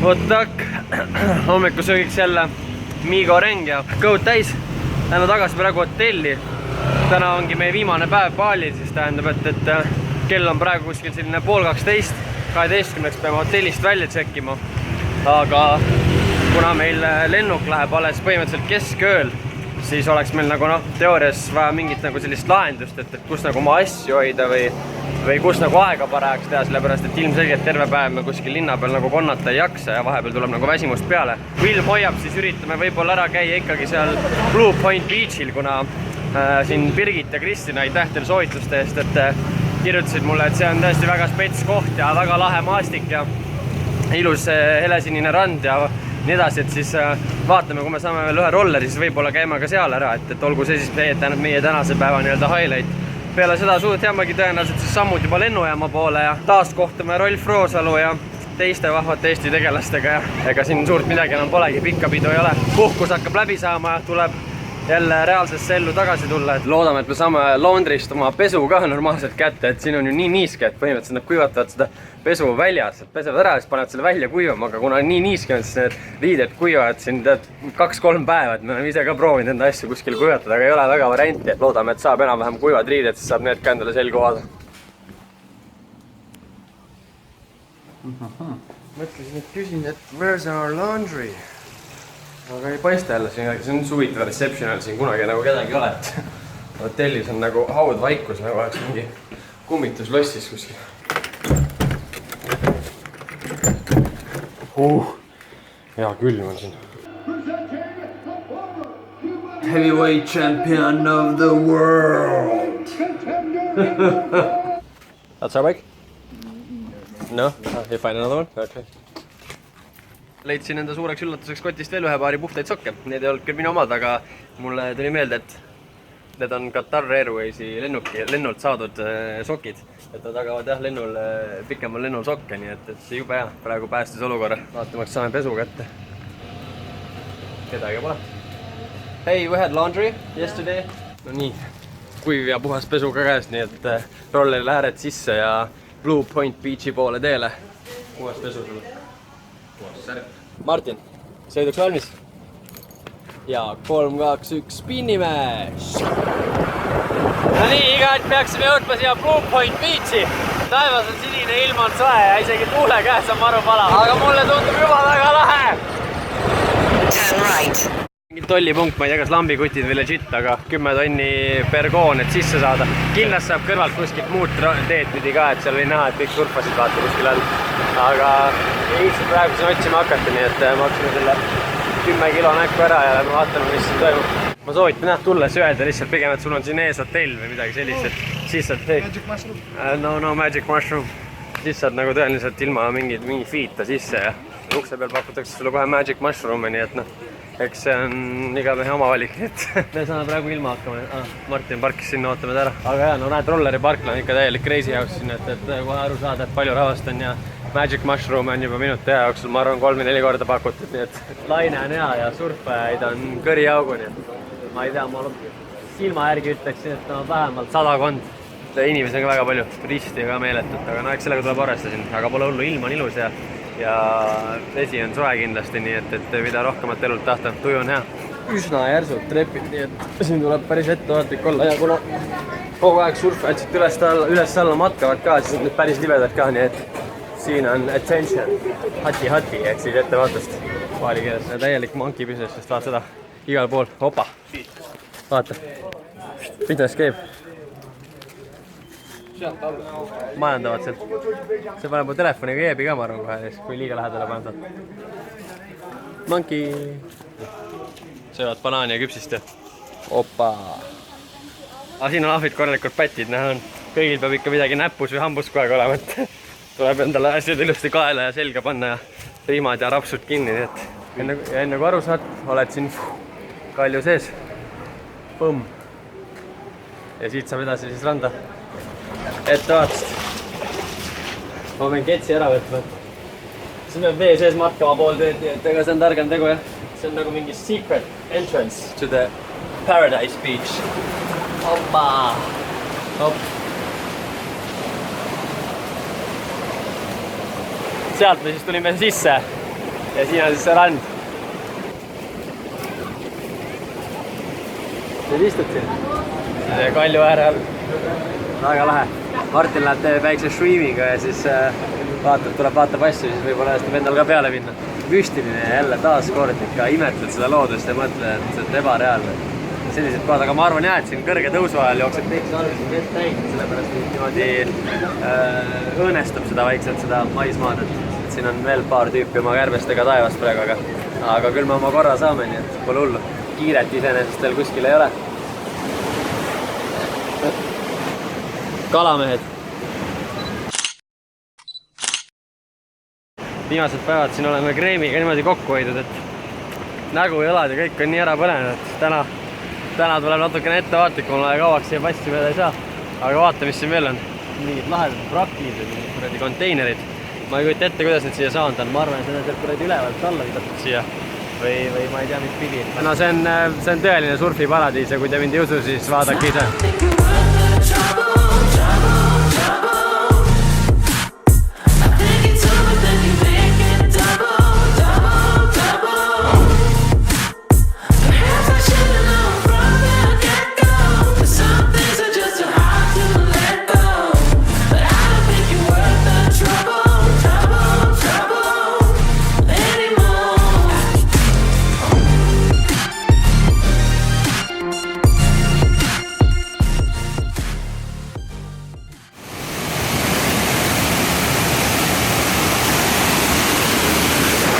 Vot tak, hommikusöögiks jälle Migo Reng ja kõud täis. Lähme tagasi praegu hotelli. Täna ongi meie viimane päev Balil, siis tähendab, et kell on praegu kuskil selline 11:30. 12 peame hotellist välja tšekkima. Aga kuna meil lennuk läheb alles põhimõtteliselt keskööl, siis oleks meil nagu teoorias vaja mingit nagu sellist lahendust, et kus nagu oma asju hoida või kus nagu aega parajaks teha, sellepärast et ilmselgelt terve päev me kuskil linna peal nagu konnata ei jaksa ja vahepeal tuleb nagu väsimust peale. Kui ilm hoiab, siis üritame võib-olla ära käia ikkagi seal Blue Point Beachil, kuna siin Birgit ja Kristina aitäh teile soovituste eest, et kirjutasid mulle, et see on tõesti väga spets koht ja väga lahe maastik ja ilus helesinine rand ja nii edasi, et siis vaatame, kui me saame veel ühe rolleri, siis võib-olla käime ka seal ära, et olgu see siis meie tänase päeva nii-öelda highlight. Peale seda jäämegi tõenäoliselt siis sammud juba lennujaama poole ja taas kohtume Rolf Roosalu ja teiste vahvate Eesti tegelastega ja ega siin suurt midagi enam polegi, pikka pidu ei ole. Puhkus hakkab läbi saama ja tuleb jälle reaalsesse ellu tagasi tulla, et loodame, et me saame laundrist oma pesu ka normaalselt kätte, et siin on ju nii niiske, et põhimõtteliselt nad kuivatavad seda pesu väljas, et pesevad ära ja siis panevad selle välja kuivama, aga kuna nii niiske on, siis need riided kuivavad siin 2-3 päeva, et me oleme ise ka proovinud enda asju kuskil kuivatada, aga ei ole väga varianti, et loodame, et saab enam-vähem kuivad riided, siis saab need ka endale selgu vaada. Mõtlesin, et küsin, et where's our laundry? Aga ei paista jälle siin, see on suvitav receptionil siin kunagi nagu kedagi ei ole, et hotellis on nagu haud vaikus, nagu oleks mingi kummituslossis kuskil. Hea külm on siin. Heavyweight champion of the world! That's our bike? No? You find another one? Okay. Leidsin enda suureks üllatuseks kotist veel ühe paari puhtaid sokke. Need ei olnud küll minu omad, aga mulle tuli meelde, et need on Qatar Airwaysi lennult saadud sokid. Et nad tagavad jah pikemal lennul sokke, nii et see jube hea. Praegu päästis olukorra. Vaatamaks saame pesu kätte. Kedagi pole. Hey, we had laundry yesterday. No nii, kuiv ja puhas pesu ka käes, nii et rollerile ääred sisse ja Blue Point Beachi poole teele. Puhas pesu sulle. Martin, sõiduks valmis? Ja 3, 2, 1, spinnimees! No nii, igalt peaksime jõudma siia Blue Point Beachi. Taevas on sinine, ilm on soe ja isegi tuule käes on maru pala. Aga mulle tundub juba väga lahe! Turn right. Mingi tollipunkt, ma ei tea, kas lambikutid või legit, aga 10 tonni per koon, et sisse saada. Kindlasti saab kõrvalt kuskilt muud teed pidi ka, et seal või näha, et kõik surfasid vaata kuskil all. Aga ei viitsi praegu siin otsima hakata, nii et maksime selle 10 kilo näkku ära ja lähme vaatame, mis siin toimub. Ma soovitan tulles öelda lihtsalt pigem, et sul on siin ees hotell või midagi sellist, et siis saad Magic mushroom? No magic mushroom. Siis saad nagu tõenäoliselt ilma mingi fiita sisse ja ukse peal pakutakse sulle kohe magic mushroom, nii et eks see on iga mehe oma valik, et me saame praegu ilma hakkama. Martin parkis sinna, ootame ta ära. Aga jah, no näed, rolleri parkla on ikka täielik crazy house siin, et kohe aru saada, et palju rahvast on ja magic mushroom on juba minuti aja jooksul, ma arvan, 3-4 korda pakutud, nii et laine on hea ja surfajaid on kõriaugu, nii et ma ei tea, ma silma järgi ütleksin, et on vähemalt 100 inimesi on ka väga palju, turisti ka meeletut, aga no eks sellega tuleb arvestada siin, aga pole hullu, ilm on ilus ja vesi on soe kindlasti, nii et mida rohkemat elult tahta, tuju on hea. Üsna järsult trepid, nii et siin tuleb päris ettevaatlik olla ja kuna kogu aeg surfajad siit üles-alla matkavad ka, siis on nüüd päris libedad ka, nii et siin on attention, hati, ehk siis ettevaatust paali keeles. Täielik monkey business, sest vaat seda igal pool, opa, vaata, fitness käib. Majandavad sealt. See paneb mu telefoniga jeebi ka, ma arvan kohe, kui liiga lähedale paneb. Monkey. Söövad banaani ja küpsist ja opa. Aga siin on ahvid korralikult pätid, näha on. Kõigil peab ikka midagi näpus või hambus kogu aeg olema, et tuleb endale asjad ilusti kaela ja selga panna ja riimad ja rapsud kinni, nii et enne kui aru saad, oled siin kalju sees. Põmm. Ja siit saab edasi siis randa. Ettevaatust. Ma pean ketsi ära võtma. Siis peab vee sees matkama pool teed, et ega see on targem tegu, jah. See on nagu mingi secret entrance to the Paradise Beach. Hoppa! Hopp! Sealt me siis tulime sisse ja siin on siis see rand. Nüüd istud siin? Kalju ääre all. Väga lahe. Martin läheb teeb väikse streaminga ja siis tuleb vaatab asju, siis võib-olla jästab endal ka peale minna. Müstiline jälle taas kord ikka imetled seda loodust ja mõtled, et see on ebareaalne. Sellised kohad, aga ma arvan jah, et siin kõrge tõusu ajal jookseb teikse arvesse vett täid, sellepärast niimoodi õõnestab seda vaikselt, seda maismaad, et siin on veel paar tüüpi oma kärbestega taevast praegu, aga küll me oma korra saame, nii et pole hullu. Kiiret iseenesest veel kuskil ei ole. Kalamehed. Viimased päevad siin oleme kreemiga niimoodi kokku hoidnud, et nägu, jalad ja kõik on nii ära põlenud, et täna tuleb natukene ettevaatlikum, kauaks siia passi peale ei saa. Aga vaata, mis siin veel on. Mingid lahedad brakid ja mingid kuradi konteinerid. Ma ei kujuta ette, kuidas need siia saanud on. Ma arvan, et need on sealt kuradi ülevalt alla vidatud siia. Või ma ei tea, mis pidi. No see on tõeline surfiparadiis ja kui te mind ei usu, siis vaadake ise.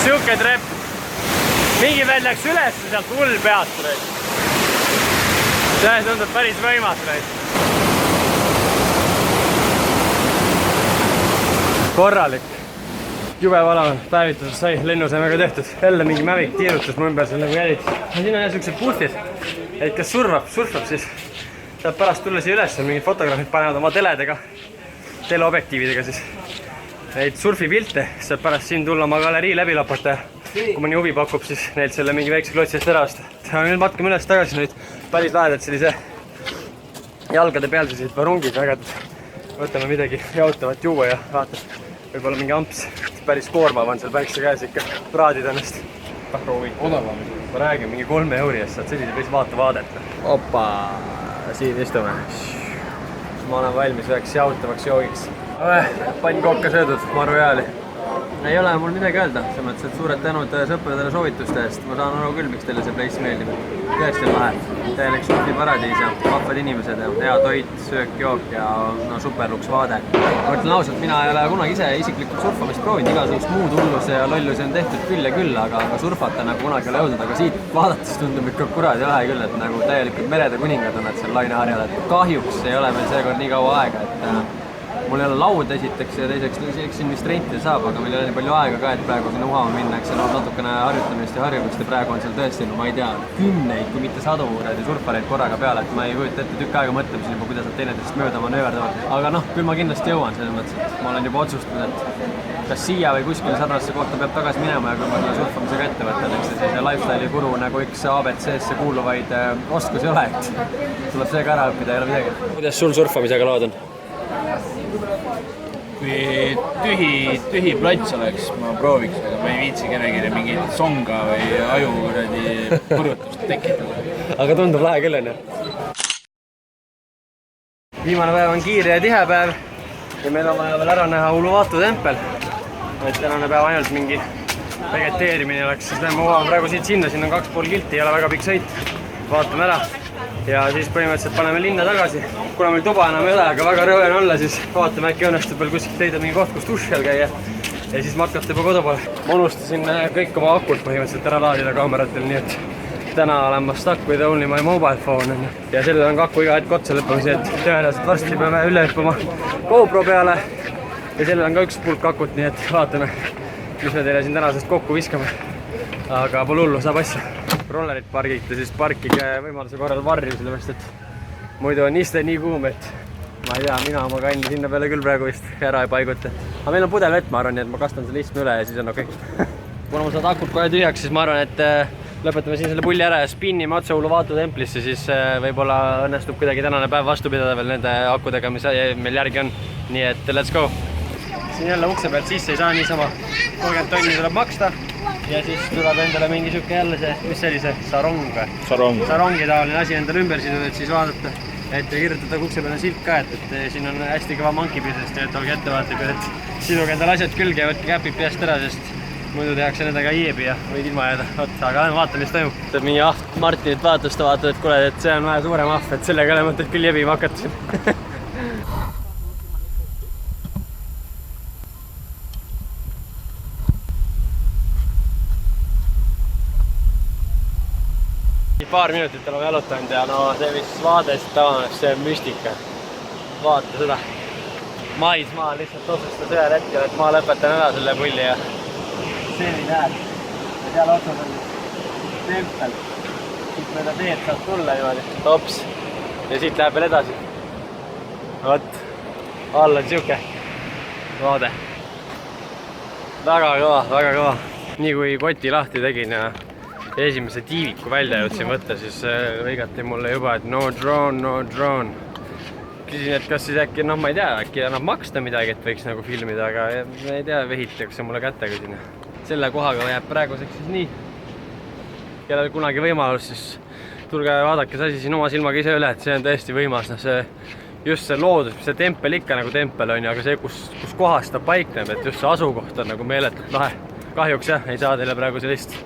Siuke trepp. Mingi veel läks üles sealt hull peast. See tundub päris võimas. Korralik. Jube valav päevitusest sai lennusemega tehtud. Jälle mingi mävik tiirutus mu ümber seal nagu jälid. Siin on jälle siuksed puhtid. Et kes surfab, siis saab pärast tulla siia üles. Mingid fotograafid panevad oma teleobjektiividega siis neid surfipilte, saab pärast siin tulla oma galerii läbi lapata ja kui mõni huvi pakub, siis neilt selle mingi väikse klotsi eest ära osta. Nüüd matkame üles tagasi nüüd päris lahedalt sellise jalgade peal sellised varungid vägedad. Võtame midagi jautavat juua ja vaatab, võib-olla mingi amps. Päris koormav on seal päikse käes ikka praadid ennast. Proovi. Odavam. Ma räägin, mingi 3 euri eest saad sellise päris vaata vaadet. Opa, siin istume. Ma olen valmis üheks jautavaks joogiks. Pann kokka söödud, maru jääli. Ei ole mul midagi öelda, see mõttes, et suured tänud sõpradele soovituste eest. Ma saan aru küll, miks teile see place meeldib. Tõesti lahe. Täielik surfiparadiis ja vahvad inimesed ja hea toit, söök, jook ja superluks vaade. Ma ütlen ausalt, mina ei ole kunagi ise isiklikult surfamist proovinud. Igasugust muud hulluse ja lollusi on tehtud küll ja küll, aga surfata nagu kunagi ei ole jõudnud. Aga siit vaadates tundub ikka kuradi lahe küll, et nagu täielikult merede kuningad on nad seal laineharjal. Kahjuks ei ole meil seekord nii kaua aega, et mul ei ole laud esiteks ja teiseks siin vist rentida saab, aga meil ei ole nii palju aega ka, et praegu sinna uhama minna, eks see on natukene harjutamist ja harjumist ja praegu on seal tõesti, ma ei tea, kümneid, kui mitte sadu surfareid korraga peale, et ma ei kujuta ette tükk aega mõtlemisel juba, kuidas nad teineteisest mööda manööverdavad. Aga noh, küll ma kindlasti jõuan selles mõttes, et ma olen juba otsustanud, et kas siia või kuskile sarnasesse kohta peab tagasi minema ja kui ma selle surfamisega ette võtan, eks see lifestyle'i guru nagu üks ABC-sse kuuluvaid oskusi ei ole, et tuleb see ka ära õppida, ei ole midagi. Kuidas sul surfamisega lood on? Kui tühi plats oleks, ma prooviks, aga ma ei viitsi kellelegi mingit songa või aju purutust tekitada. Aga tundub lahe küll, on ju? Viimane päev on kiire ja tihe päev ja meil on vaja veel ära näha Uluwatu tempel. Et tänane päev ainult mingi vegeteerimine oleks, siis lähme uuvame praegu siit sinna, siin on 2,5 kilti, ei ole väga pikk sõit. Vaatame ära ja siis põhimõtteliselt paneme linna tagasi. Kuna meil tuba enam ei ole, aga väga rõven olla, siis vaatame äkki õnnestub veel kuskilt leida mingi koht, kus duši all käia ja siis matkata juba kodu poole. Ma unustasin kõik oma akud põhimõtteliselt ära laadida kaameratel, nii et täna olen ma stuck with only my mobile phone ja sellel on kakku iga hetk otsa lõppemise, et tõenäoliselt varsti peame üle hüppama GoPro peale ja sellel on ka üks pulk akut, nii et vaatame, mis me teile siin tänasest kokku viskame. Aga pole hullu, saab asja. Rollerit pargite, siis parkige võimaluse korral varju, sellepärast et muidu on iste nii kuum, et ma ei tea, mina oma kanni sinna peale küll praegu vist ära ei paiguta. Aga meil on pudel vett, ma arvan, nii et ma kastan selle istme üle ja siis on okei. Kuna ma saad akut kohe tühjaks, siis ma arvan, et lõpetame siin selle pulli ära ja spinnime otse Uluwatu templisse, siis võib-olla õnnestub kuidagi tänane päev vastu pidada veel nende akudega, mis meil järgi on. Nii et let's go! Siin jälle ukse pealt sisse ei saa niisama 30 tonni tuleb maksta. ja siis tuleb endale mingi siuke jälle see, mis see oli see sarong või? Sarongi taoline asi endale ümber siduda, et siis vaadata, et kirjutada ukse peale silt ka, et siin on hästi kõva monkey business, et olge ettevaatlikud, et siduge endale asjad külge ja võtke käpid peast ära, sest muidu tehakse nendega jeebi ja võid ilma jääda. Aga vaata, mis toimub. Mingi Martinit vaatas, ta vaatab, et kuule, et see on vähe suurem ahv, et sellega ei ole mõtet küll jebima hakata siin. Paar minutit oleme jalutanud ja no see vist vaade siit avaneb, see on müstika. Vaata seda. Maismaa lihtsalt otsustas ühel hetkel, et ma lõpetan ära selle pulli ja selline hääl. Ja seal otsas on tempel. Siit mööda teed saab tulla niimoodi. Tops. Ja siit läheb veel edasi. Vot. All on siuke vaade. Väga kõva, väga kõva. Nii kui koti lahti tegin ja esimese tiiviku välja jõudsin võtta, siis lõigati mulle juba, et no drone. Küsin, et kas siis äkki, noh ma ei tea, äkki annab maksta midagi, et võiks nagu filmida, aga ei tea, vehitakse mulle kätte küsin. Selle kohaga jääb praeguseks siis nii. Kellel kunagi võimalus, siis tulge vaadake see asi siin oma silmaga ise üle, et see on tõesti võimas. Just see loodus, see tempel ikka nagu tempel on, aga see, kus kohas ta paikneb, et just see asukoht on nagu meeletult lahe. Kahjuks jah, ei saa teile praegu sellist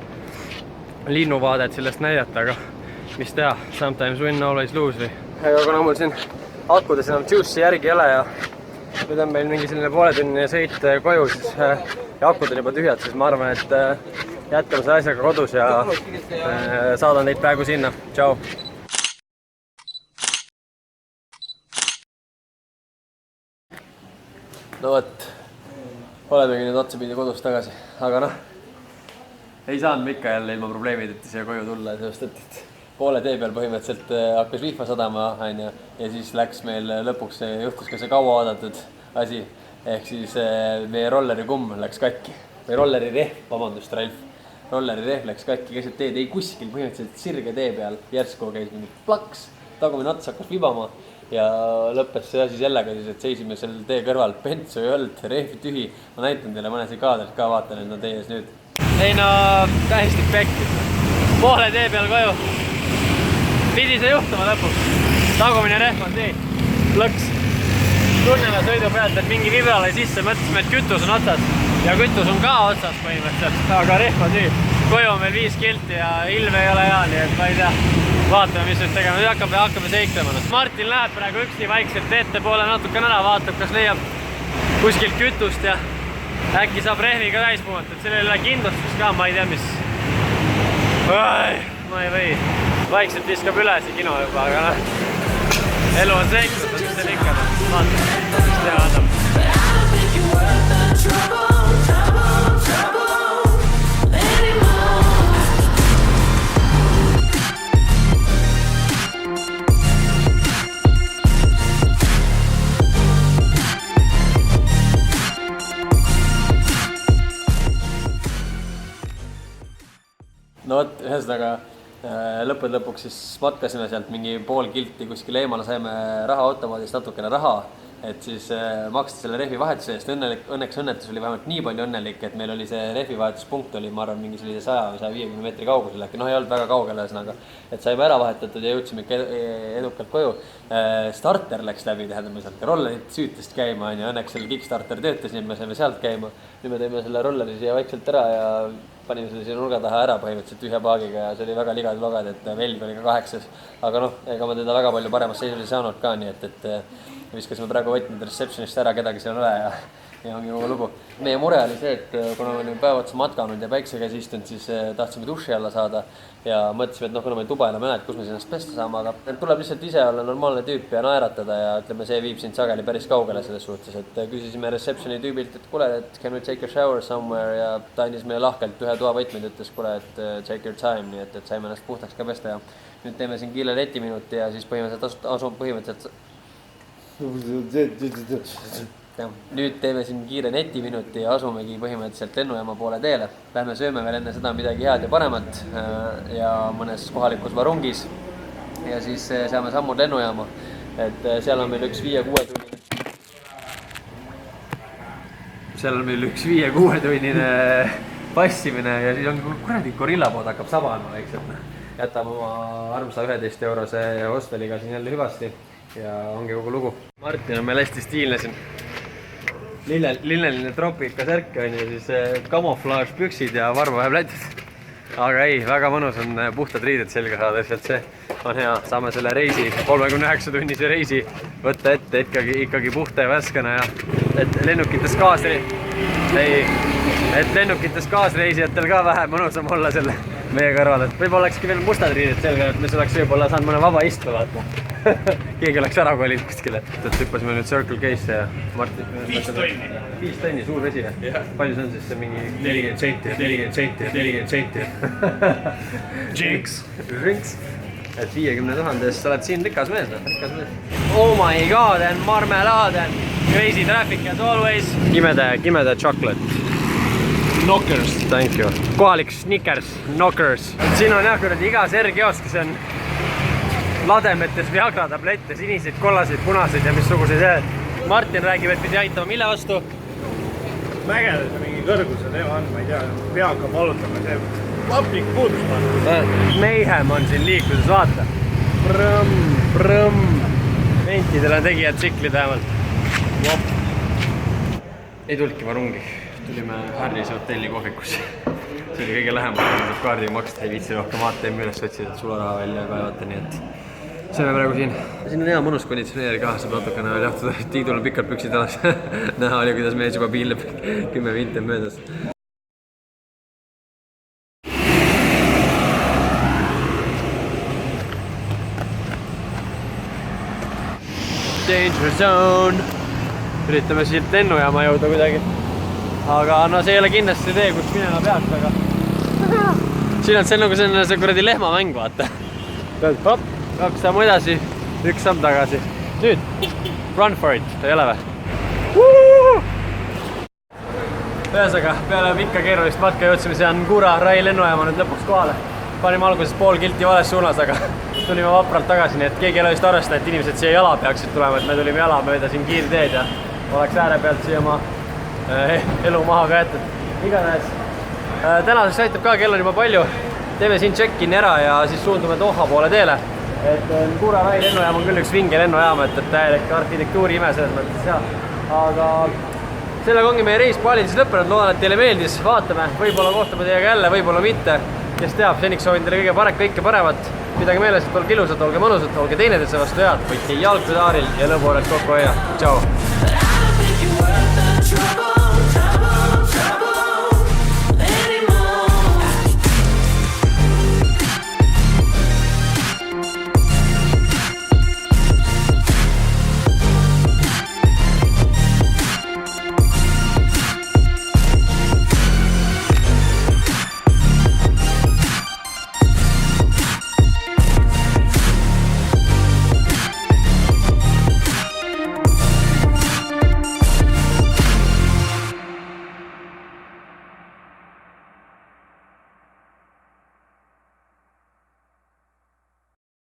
linnuvaadet sellest näidata, aga mis teha, sometimes win, always lose või. Aga kuna mul siin akudes enam juice'i järgi ei ole ja nüüd on meil mingi selline pooletunnine sõit koju, siis ja akud on juba tühjad, siis ma arvan, et jätkame selle asjaga kodus ja saadan teid praegu sinna. Tšau! No võt, olemegi nüüd otsapidi kodus tagasi, aga noh, ei saanud ikka jälle ilma probleemideta siia koju tulla, sest et poole tee peal põhimõtteliselt hakkas vihma sadama ja siis läks meil lõpuks juhtus ka see kaua oodatud asi, ehk siis meie rolleri kumm läks katki või rolleri rehv, vabandust Ralf, rolleri rehv läks katki keset teed, ei kuskil põhimõtteliselt sirge tee peal, järsku käis mingi plaks, tagumine ots hakkas vibama ja lõppes see asi sellega siis, et seisime seal tee kõrval, pentsu ei olnud, rehvi tühi, ma näitan teile mõne see kaadrit ka, vaatan, et on teie ees nüüd. Ei no, täiesti pekkis. Poole tee peal koju. Pidi see juhtuma lõpuks. Tagumine rehv on siin. Lõks. Tunnele sõidu pealt, et mingi vibra lai sisse, mõtlesime, et kütus on otsas. Ja kütus on ka otsas põhimõtteliselt. Aga rehv on siin. Koju on veel 5 kilti ja ilm ei ole hea, nii et ma ei tea. Vaatame, mis nüüd tegema. Nüüd hakkame seiklema. Martin läheb praegu üksi vaikselt ette poole natukene ära, vaatab, kas leiab kuskilt kütust ja äkki saab rehvi ka täis puhata, et sellel ei ole kindlustus ka, ma ei tea, mis. Ma ei või. Vaikselt viskab üles kino juba, aga noh. Elu on seiklus, mis teil ikka. Vaata, mis teha annab. No võt, ühesõnaga lõpuks siis matkasime sealt mingi pool kilti kuskil eemale, saime rahaautomaadist natukene raha, et siis maksta selle rehvi vahetuse eest. Õnneks õnnetus oli vähemalt nii palju õnnelik, et meil oli see rehvi vahetuspunkt oli, ma arvan, mingi sellise 100 või 150 meetri kaugusel, äkki noh, ei olnud väga kaugel ühesõnaga, et saime ära vahetatud ja jõudsime edukalt koju. Starter läks läbi, tähendame sealt rollerit süütest käima, õnneks selle Kickstarter töötas, nii me saime sealt käima. Nüüd me teeme selle rolleri siia vaikselt ära ja panime selle siia nurga taha ära põhimõtteliselt ühe paagiga ja see oli väga ligad logad, et velg oli ka 8. Aga noh, ega ma teda väga palju paremas seisus ei saanud ka, nii et viskasime praegu võtmed receptionist ära, kedagi seal ei ole ja ongi kogu lugu. Meie mure oli see, et kuna me olime päev otsa matkanud ja päikse käes istunud, siis tahtsime duši alla saada ja mõtlesime, et noh, kuna meil tuba enam ei ole, et kus me ennast pesta saame, aga tuleb lihtsalt ise olla normaalne tüüp ja naeratada ja ütleme, see viib sind sageli päris kaugele selles suhtes, et küsisime receptioni tüübilt, et kuule, et can we take a shower somewhere ja ta andis meile lahkelt ühe toa võtmed, ütles kuule, et take your time, nii et saime ennast puhtaks ka pesta ja nüüd teeme siin kiire letiminuti ja siis Nüüd teeme siin kiire netiminuti ja asumegi põhimõtteliselt lennujaama poole teele. Lähme sööme veel enne seda midagi head ja paremat ja mõnes kohalikus varungis ja siis saame sammud lennujaama, et seal on meil üks 5-6 tunnine passimine ja siis ongi kuradi gorillapood hakkab sabama, eks, et jätame oma armsa 11 eurose hosteliga siin jälle hüvasti ja ongi kogu lugu. Martin on meil hästi stiilne siin. Lilleline tropika särk on ja siis camouflage püksid ja varba vähe plätid. Aga ei, väga mõnus on puhtad riided selga saada, et see on hea. Saame selle reisi, 39 tunnise reisi võtta ette ikkagi puhta ja värskena ja et lennukites kaasreisijatel ka vähe mõnusam olla selle meie kõrval, et võib-olla olekski veel mustad riided selga, et mis oleks võib-olla saanud mõne vaba istu vaata. Keegi oleks ära kolinud kuskile. Et hüppasime nüüd Circle K-sse ja Martin... 5 tonni. 5 tonni, suur vesi. Palju see on siis mingi 40 senti, 40 senti, 40 senti. Jinx. Et 50 000 sa oled siin rikas mees. Oh my god, and marmelade and crazy traffic as always. Kimede chocolate. Knockers. Thank you. Kohalik Snickers, Knockers. Siin on jah, kuradi iga sergioskis on lademetes Viagra tablette, siniseid, kollaseid, punaseid ja missuguseid. Martin räägib, et pidi aitama mille vastu? Mägedese mingi kõrguse teema on, ma ei tea, pea hakkab valutama, see vaplik puudus pannud. Mayhem on siin liikudes, vaata. Prõmm. Mentidel on tegijad tsiklid vähemalt. Ei tulnudki varungi. Tulime Harris hotelli kohvikusse. See oli kõige lähemal, kui saab kaardiga maksta, ei viitsi rohkem ATM üles otsida, et sularaha välja kaevata, nii et see on praegu siin. Siin on hea mõnus konditsioneeri ka, saab natukene veel jahtuda. Tiidul on pikalt püksid alas. Näha oli, kuidas mees juba piinleb 10 vinti möödas. Danger zone. Üritame siit lennujaama jõuda kuidagi. Aga no see ei ole kindlasti tee, kus minema peaks, aga siin on see kuradi lehmamäng, vaata. Hop, 2 sammu edasi, 1 samm tagasi. Nüüd, run for it, ei ole või? Ühesõnaga, peale pikka keerulist matka jõudsime see Angura Rai lennujaama nüüd lõpuks kohale. Panime alguses pool kilti vales suunas, aga tulime vapralt tagasi, nii et keegi ei ole just arvestada, et inimesed siia jala peaksid tulema, et me tulime jala mööda siin kiirteed ja oleks ääre pealt siia oma elu maha ka jätud. Igatahes tänaseks aitab ka, kell on juba palju. Teeme siin check-in ära ja siis suundume Doha poole teele. Et Angura Rai lennujaam on küll üks vinge lennujaam, et täielik arhitektuuri ime selles mõttes ja. Aga sellega ongi meie reis Balil siis lõppenud, loodan, et teile meeldis. Vaatame, võib-olla kohtame teiega jälle, võib-olla mitte. Kes teab, seniks soovin teile kõike paremat. Pidage meeles, et olge ilusad, olge mõnusad, olge teineteise vastu head. Võitke jalg pedaaril ja lõbu oleks kokku hoia. Tšau!